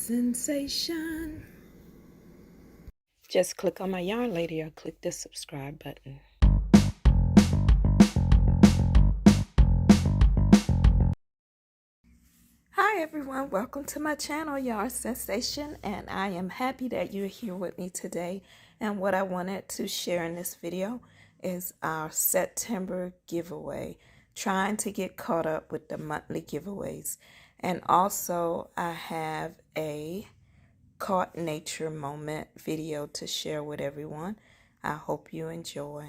Yarnsensation. Just click on my yarn lady or click the subscribe button. Hi everyone, welcome to my channel Yarn Sensation, and I am happy that you're here with me today. And what I wanted to share in this video is our September giveaway, trying to get caught up with the monthly giveaways. And also I have a Caught Nature moment video to share with everyone. I hope you enjoy.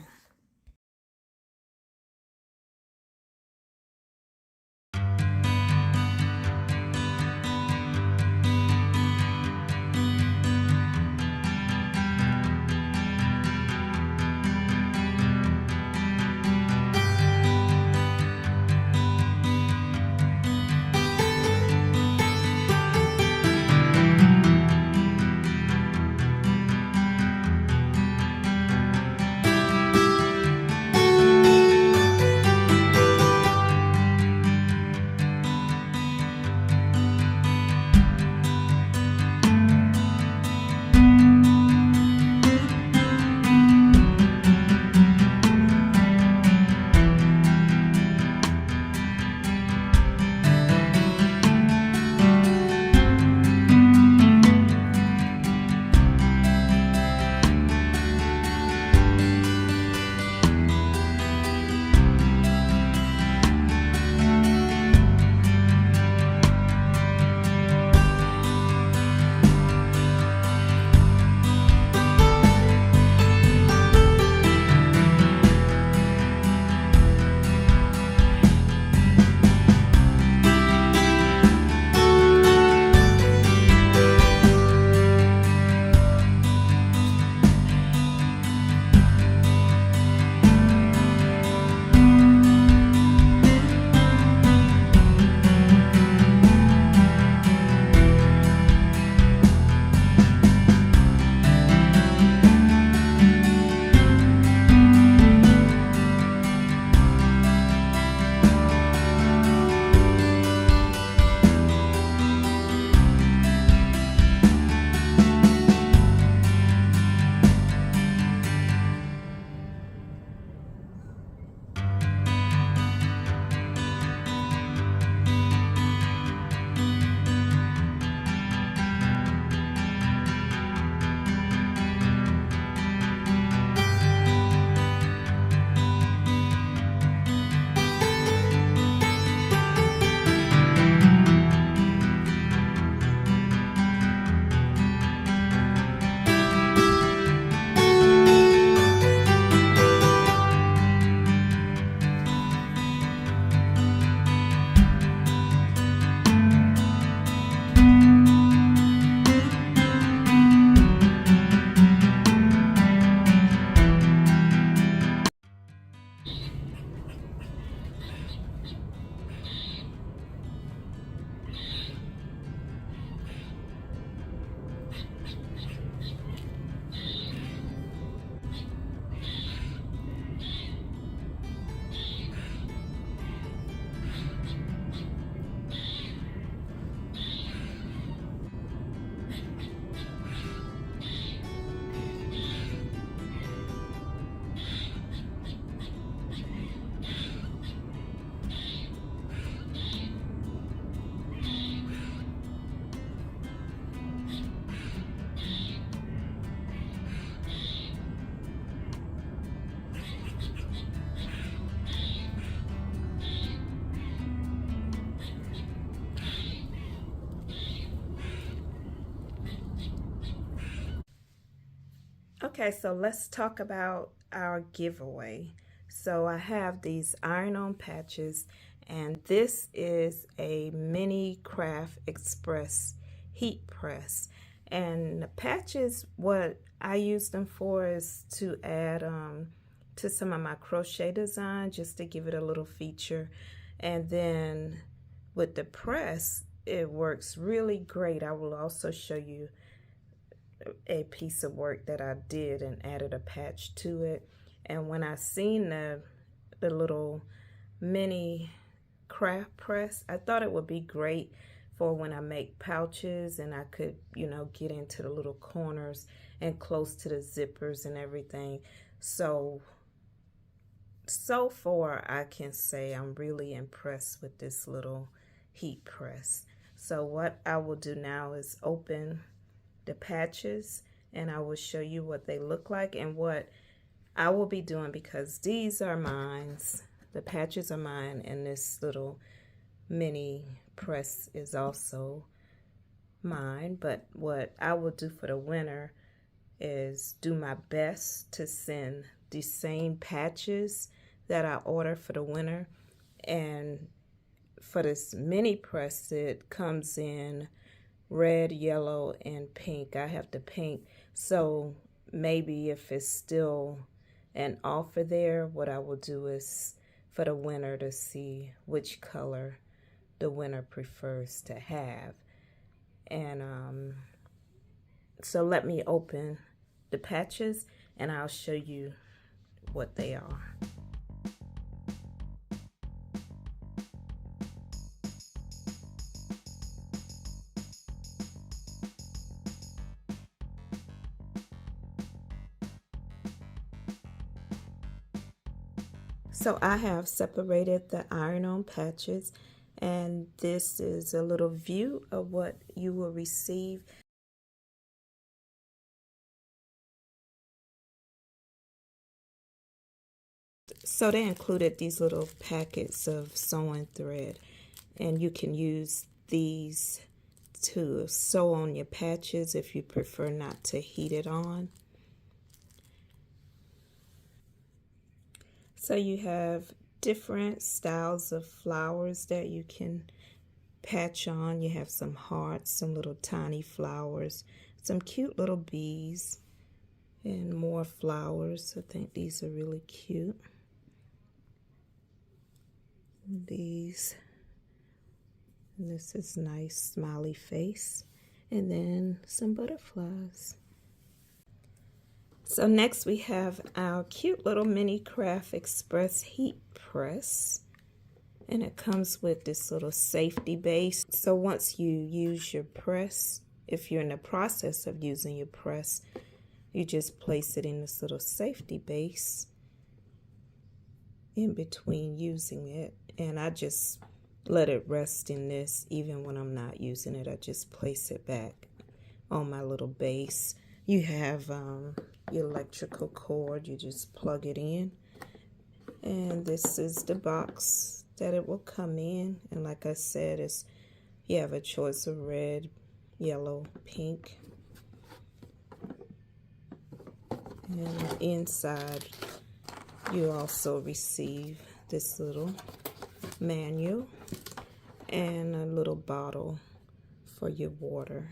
Okay, so let's talk about our giveaway. So I have these iron-on patches, and this is a Mini Craft Express heat press. And the patches, what I use them for is to add to some of my crochet design, just to give it a little feature. And then with the press, it works really great. I will also show you a piece of work that I did and added a patch to it. And when I seen the little mini craft press, I thought it would be great for when I make pouches, and I could, you know, get into the little corners and close to the zippers and everything. So far I can say I'm really impressed with this little heat press. So what I will do now is open the patches, and I will show you what they look like and what I will be doing, because these are mine. The patches are mine, and this little mini press is also mine. But what I will do for the winter is do my best to send the same patches that I order for the winter. And for this mini press, it comes in red, yellow, and pink. I have the pink, so maybe if it's still an offer there, what I will do is for the winter to see which color the winter prefers to have. And so let me open the patches and I'll show you what they are. So I have separated the iron-on patches, and this is a little view of what you will receive. So they included these little packets of sewing thread, and you can use these to sew on your patches if you prefer not to heat it on. So you have different styles of flowers that you can patch on. You have some hearts, some little tiny flowers, some cute little bees, and more flowers. I think these are really cute. These, and this is nice smiley face, and then some butterflies. So next we have our cute little mini craft express heat press, and it comes with this little safety base. So once you use your press, if you're in the process of using your press, you just place it in this little safety base in between using it, and I just let it rest in this. Even when I'm not using it, I just place it back on my little base. You have your electrical cord, you just plug it in, and this is the box that it will come in. And like I said, it's, you have a choice of red, yellow, pink, and inside you also receive this little manual and a little bottle for your water.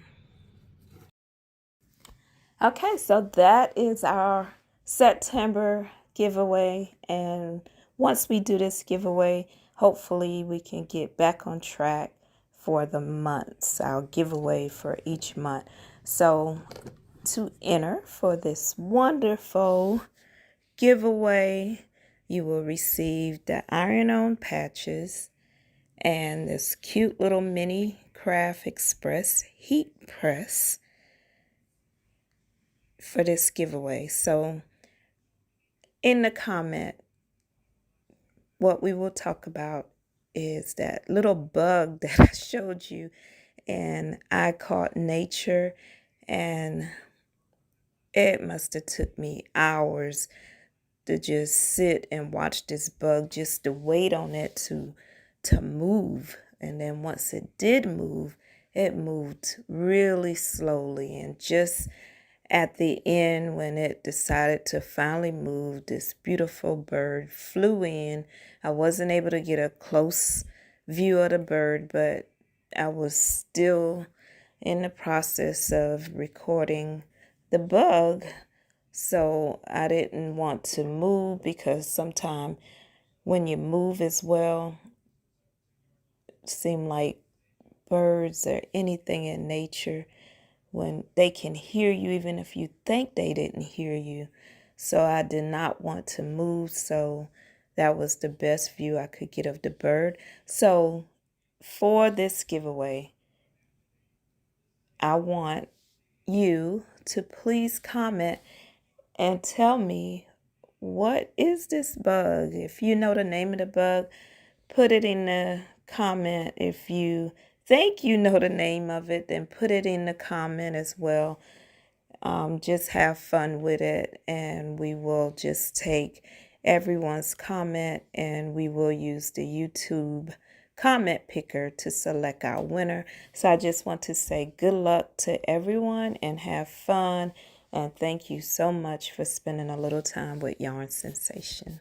Okay, so that is our September giveaway, and once we do this giveaway, hopefully we can get back on track for the months, our giveaway for each month. So to enter for this wonderful giveaway, you will receive the iron-on patches and this cute little mini craft express heat press for this giveaway. So in the comment, what we will talk about is that little bug that I showed you, and I caught nature, and it must have took me hours to just sit and watch this bug, just to wait on it to move. And then once it did move, it moved really slowly, and just at the end, when it decided to finally move, this beautiful bird flew in. I wasn't able to get a close view of the bird, but I was still in the process of recording the bug, so I didn't want to move, because sometimes when you move as well, it seems like birds or anything in nature, when they can hear you even if you think they didn't hear you. So I did not want to move, so that was the best view I could get of the bird. So for this giveaway, I want you to please comment and tell me, what is this bug? If you know the name of the bug, put it in the comment. If you think you know the name of it, then put it in the comment as well. Just have fun with it, and we will just take everyone's comment and we will use the YouTube comment picker to select our winner. So I just want to say good luck to everyone and have fun, and thank you so much for spending a little time with Yarn Sensation.